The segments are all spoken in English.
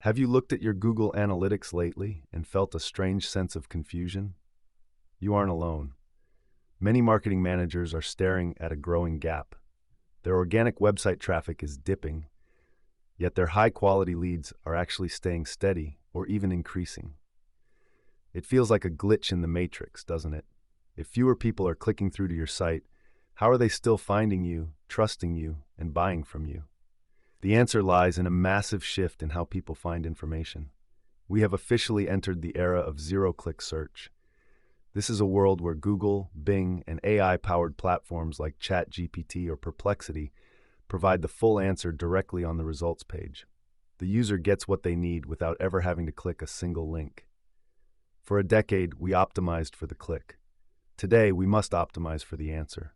Have you looked at your Google Analytics lately and felt a strange sense of confusion? You aren't alone. Many marketing managers are staring at a growing gap. Their organic website traffic is dipping, yet their high-quality leads are actually staying steady or even increasing. It feels like a glitch in the matrix, doesn't it? If fewer people are clicking through to your site, how are they still finding you, trusting you, and buying from you? The answer lies in a massive shift in how people find information. We have officially entered the era of zero-click search. This is a world where Google, Bing, and AI-powered platforms like ChatGPT or Perplexity provide the full answer directly on the results page. The user gets what they need without ever having to click a single link. For a decade, we optimized for the click. Today, we must optimize for the answer.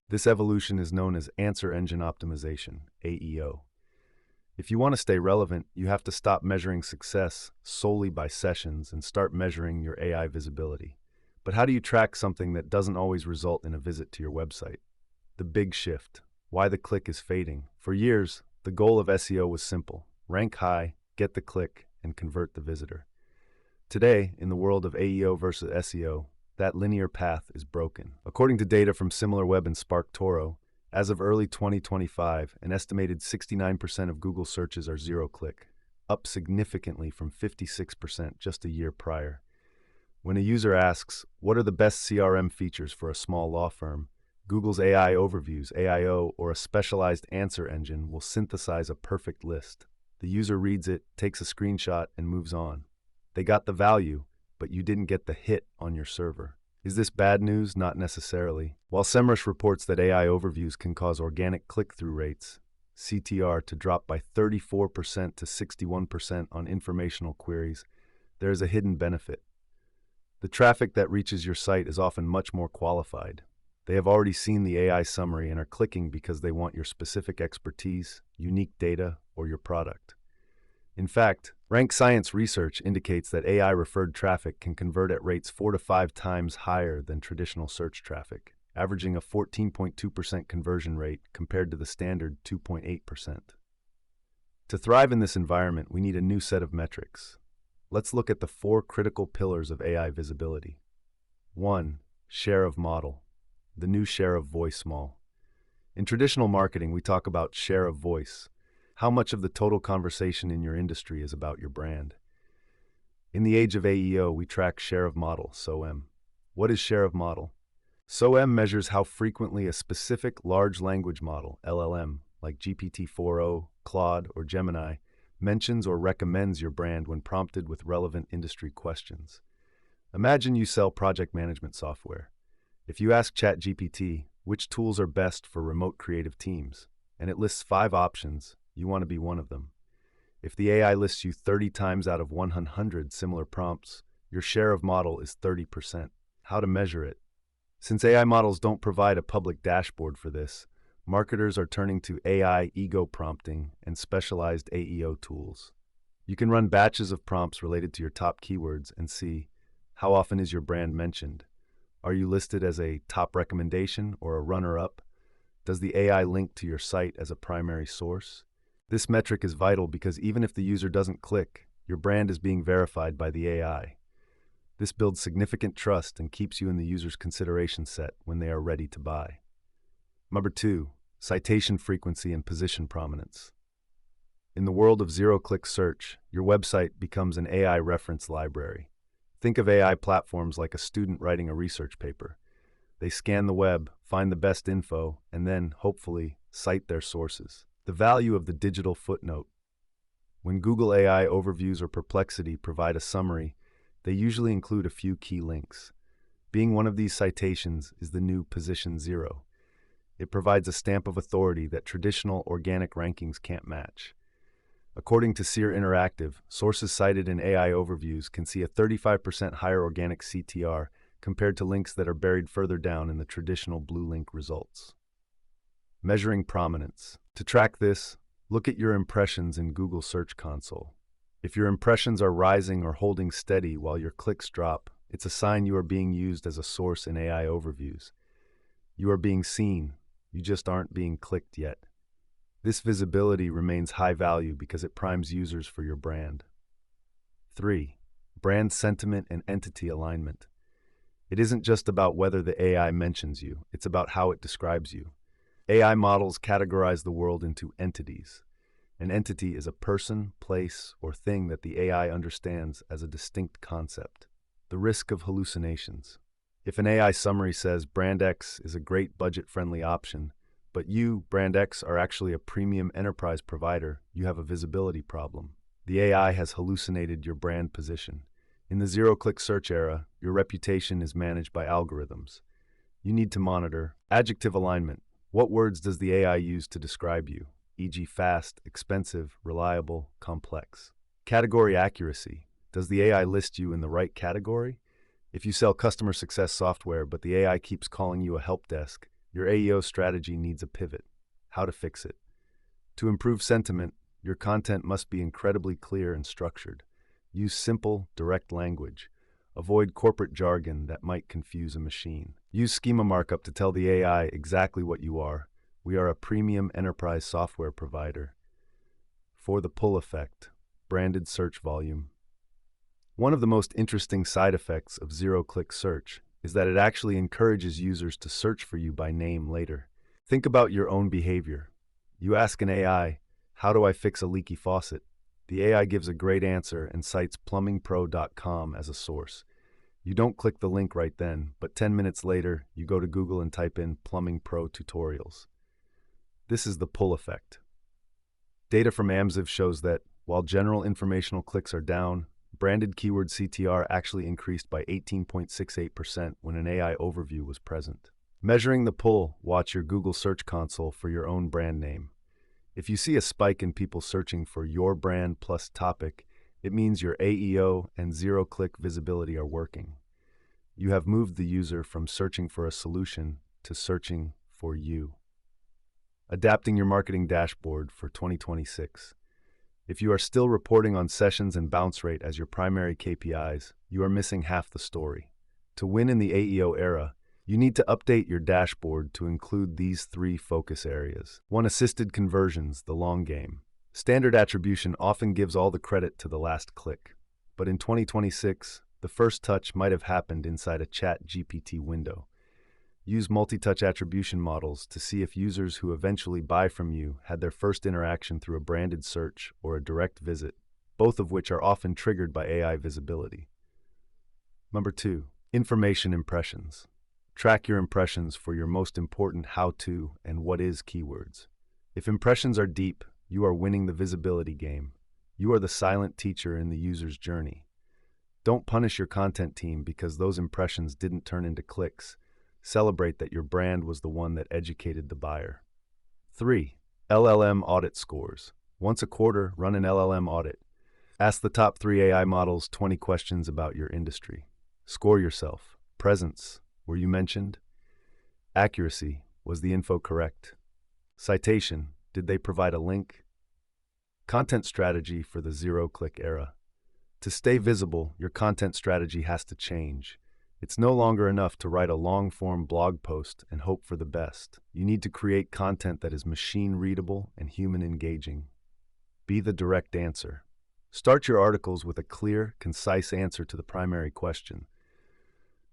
This evolution is known as Answer Engine Optimization, AEO. If you want to stay relevant, you have to stop measuring success solely by sessions and start measuring your AI visibility. But how do you track something that doesn't always result in a visit to your website? The big shift. Why the click is fading. For years, the goal of SEO was simple. Rank high, get the click, and convert the visitor. Today, in the world of AEO versus SEO, that linear path is broken. According to data from SimilarWeb and SparkToro, as of early 2025, an estimated 69% of Google searches are zero-click, up significantly from 56% just a year prior. When a user asks, what are the best CRM features for a small law firm, Google's AI Overviews, AIO, or a specialized answer engine will synthesize a perfect list. The user reads it, takes a screenshot, and moves on. They got the value, but you didn't get the hit on your server. Is this bad news? Not necessarily. While SEMrush reports that AI Overviews can cause organic click-through rates, CTR, to drop by 34% to 61% on informational queries, there is a hidden benefit. The traffic that reaches your site is often much more qualified. They have already seen the AI summary and are clicking because they want your specific expertise, unique data, or your product. In fact, Rank Science research indicates that AI-referred traffic can convert at rates 4 to 5 times higher than traditional search traffic, averaging a 14.2% conversion rate compared to the standard 2.8%. To thrive in this environment, we need a new set of metrics. Let's look at the 4 critical pillars of AI visibility. 1. Share of model. The new share of voice model. In traditional marketing, we talk about share of voice. How much of the total conversation in your industry is about your brand? In the age of AEO, we track share of model, SOM. What is share of model? SOM measures how frequently a specific large language model, LLM, like GPT-4o, Claude, or Gemini, mentions or recommends your brand when prompted with relevant industry questions. Imagine you sell project management software. If you ask ChatGPT, which tools are best for remote creative teams, and it lists 5 options, you want to be one of them. If the AI lists you 30 times out of 100 similar prompts, your share of model is 30%. How to measure it? Since AI models don't provide a public dashboard for this, marketers are turning to AI ego prompting and specialized AEO tools. You can run batches of prompts related to your top keywords and see how often is your brand mentioned. Are you listed as a top recommendation or a runner-up? Does the AI link to your site as a primary source? This metric is vital because even if the user doesn't click, your brand is being verified by the AI. This builds significant trust and keeps you in the user's consideration set when they are ready to buy. Number 2, citation frequency and position prominence. In the world of zero-click search, your website becomes an AI reference library. Think of AI platforms like a student writing a research paper. They scan the web, find the best info, and then, hopefully, cite their sources. The value of the digital footnote. When Google AI Overviews or Perplexity provide a summary, they usually include a few key links. Being one of these citations is the new position 0. It provides a stamp of authority that traditional organic rankings can't match. According to Seer Interactive, sources cited in AI Overviews can see a 35% higher organic CTR compared to links that are buried further down in the traditional blue link results. Measuring prominence. To track this, look at your impressions in Google Search Console. If your impressions are rising or holding steady while your clicks drop, it's a sign you are being used as a source in AI Overviews. You are being seen, you just aren't being clicked yet. This visibility remains high value because it primes users for your brand. 3. Brand sentiment and entity alignment. It isn't just about whether the AI mentions you, it's about how it describes you. AI models categorize the world into entities. An entity is a person, place, or thing that the AI understands as a distinct concept. The risk of hallucinations. If an AI summary says Brand X is a great budget-friendly option, but you, Brand X, are actually a premium enterprise provider, you have a visibility problem. The AI has hallucinated your brand position. In the zero-click search era, your reputation is managed by algorithms. You need to monitor adjective alignment. What words does the AI use to describe you, e.g. fast, expensive, reliable, complex? Category accuracy. Does the AI list you in the right category? If you sell customer success software but the AI keeps calling you a help desk, your AEO strategy needs a pivot. How to fix it? To improve sentiment, your content must be incredibly clear and structured. Use simple, direct language. Avoid corporate jargon that might confuse a machine. Use schema markup to tell the AI exactly what you are. We are a premium enterprise software provider. For the pull effect, branded search volume. One of the most interesting side effects of zero-click search is that it actually encourages users to search for you by name later. Think about your own behavior. You ask an AI, "How do I fix a leaky faucet?" The AI gives a great answer and cites plumbingpro.com as a source. You don't click the link right then, but 10 minutes later, you go to Google and type in Plumbing Pro tutorials. This is the pull effect. Data from AMZIV shows that, while general informational clicks are down, branded keyword CTR actually increased by 18.68% when an AI overview was present. Measuring the pull, watch your Google Search Console for your own brand name. If you see a spike in people searching for your brand plus topic, it means your AEO and zero-click visibility are working. You have moved the user from searching for a solution to searching for you. Adapting your marketing dashboard for 2026. If you are still reporting on sessions and bounce rate as your primary KPIs, you are missing half the story. To win in the AEO era, you need to update your dashboard to include these 3 focus areas. 1. Assisted conversions, the long game. Standard attribution often gives all the credit to the last click. But in 2026, the first touch might have happened inside a ChatGPT window. Use multi-touch attribution models to see if users who eventually buy from you had their first interaction through a branded search or a direct visit, both of which are often triggered by AI visibility. Number 2, information impressions. Track your impressions for your most important how-to and what is keywords. If impressions are deep, you are winning the visibility game. You are the silent teacher in the user's journey. Don't punish your content team because those impressions didn't turn into clicks. Celebrate that your brand was the one that educated the buyer. 3. LLM audit scores. Once a quarter, run an LLM audit. Ask the top 3 AI models 20 questions about your industry. Score yourself. Presence. Were you mentioned? Accuracy. Was the info correct? Citation. Did they provide a link? Content strategy for the zero-click era. To stay visible, your content strategy has to change. It's no longer enough to write a long-form blog post and hope for the best. You need to create content that is machine-readable and human-engaging. Be the direct answer. Start your articles with a clear, concise answer to the primary question.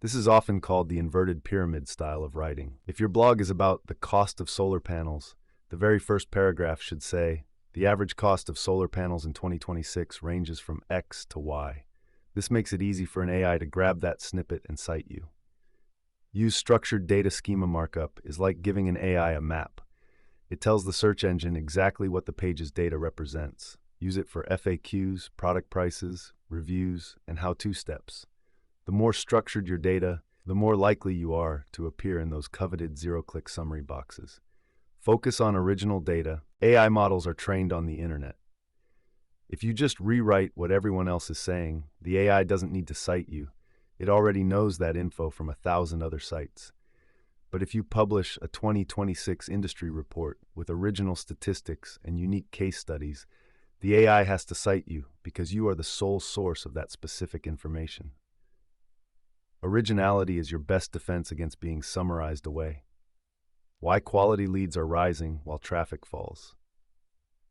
This is often called the inverted pyramid style of writing. If your blog is about the cost of solar panels, the very first paragraph should say, "The average cost of solar panels in 2026 ranges from X to Y." This makes it easy for an AI to grab that snippet and cite you. Use structured data schema markup is like giving an AI a map. It tells the search engine exactly what the page's data represents. Use it for FAQs, product prices, reviews, and how-to steps. The more structured your data, the more likely you are to appear in those coveted zero-click summary boxes. Focus on original data. AI models are trained on the internet. If you just rewrite what everyone else is saying, the AI doesn't need to cite you. It already knows that info from 1,000 other sites. But if you publish a 2026 industry report with original statistics and unique case studies, the AI has to cite you because you are the sole source of that specific information. Originality is your best defense against being summarized away. Why quality leads are rising while traffic falls.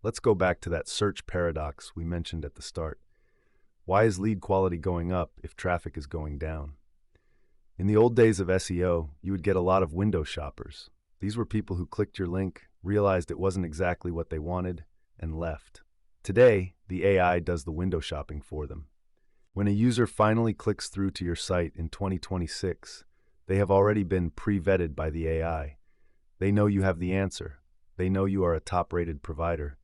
Let's go back to that search paradox we mentioned at the start. Why is lead quality going up if traffic is going down? In the old days of SEO, you would get a lot of window shoppers. These were people who clicked your link, realized it wasn't exactly what they wanted, and left. Today, the AI does the window shopping for them. When a user finally clicks through to your site in 2026, they have already been pre-vetted by the AI. They know you have the answer. They know you are a top-rated provider.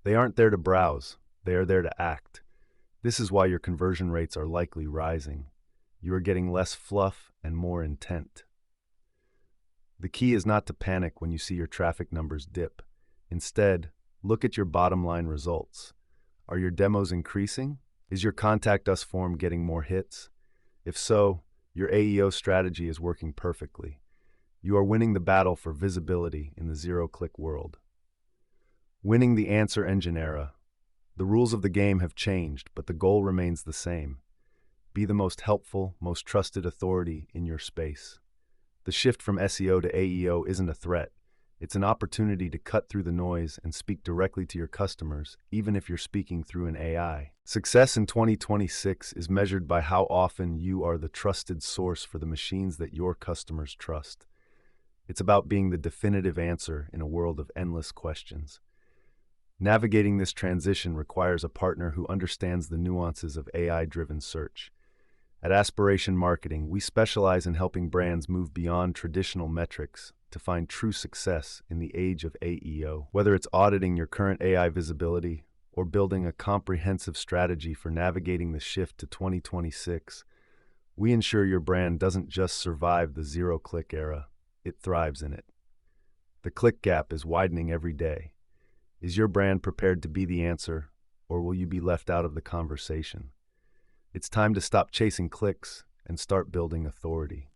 They aren't there to browse. They are there to act. This is why your conversion rates are likely rising. You are getting less fluff and more intent. The key is not to panic when you see your traffic numbers dip. Instead, look at your bottom line results. Are your demos increasing? Is your Contact Us form getting more hits? If so, your AEO strategy is working perfectly. You are winning the battle for visibility in the zero-click world. Winning the answer engine era. The rules of the game have changed, but the goal remains the same. Be the most helpful, most trusted authority in your space. The shift from SEO to AEO isn't a threat. It's an opportunity to cut through the noise and speak directly to your customers, even if you're speaking through an AI. Success in 2026 is measured by how often you are the trusted source for the machines that your customers trust. It's about being the definitive answer in a world of endless questions. Navigating this transition requires a partner who understands the nuances of AI-driven search. At Aspiration Marketing, we specialize in helping brands move beyond traditional metrics to find true success in the age of AEO. Whether it's auditing your current AI visibility or building a comprehensive strategy for navigating the shift to 2026, we ensure your brand doesn't just survive the zero-click era, it thrives in it. The click gap is widening every day. Is your brand prepared to be the answer, or will you be left out of the conversation? It's time to stop chasing clicks and start building authority.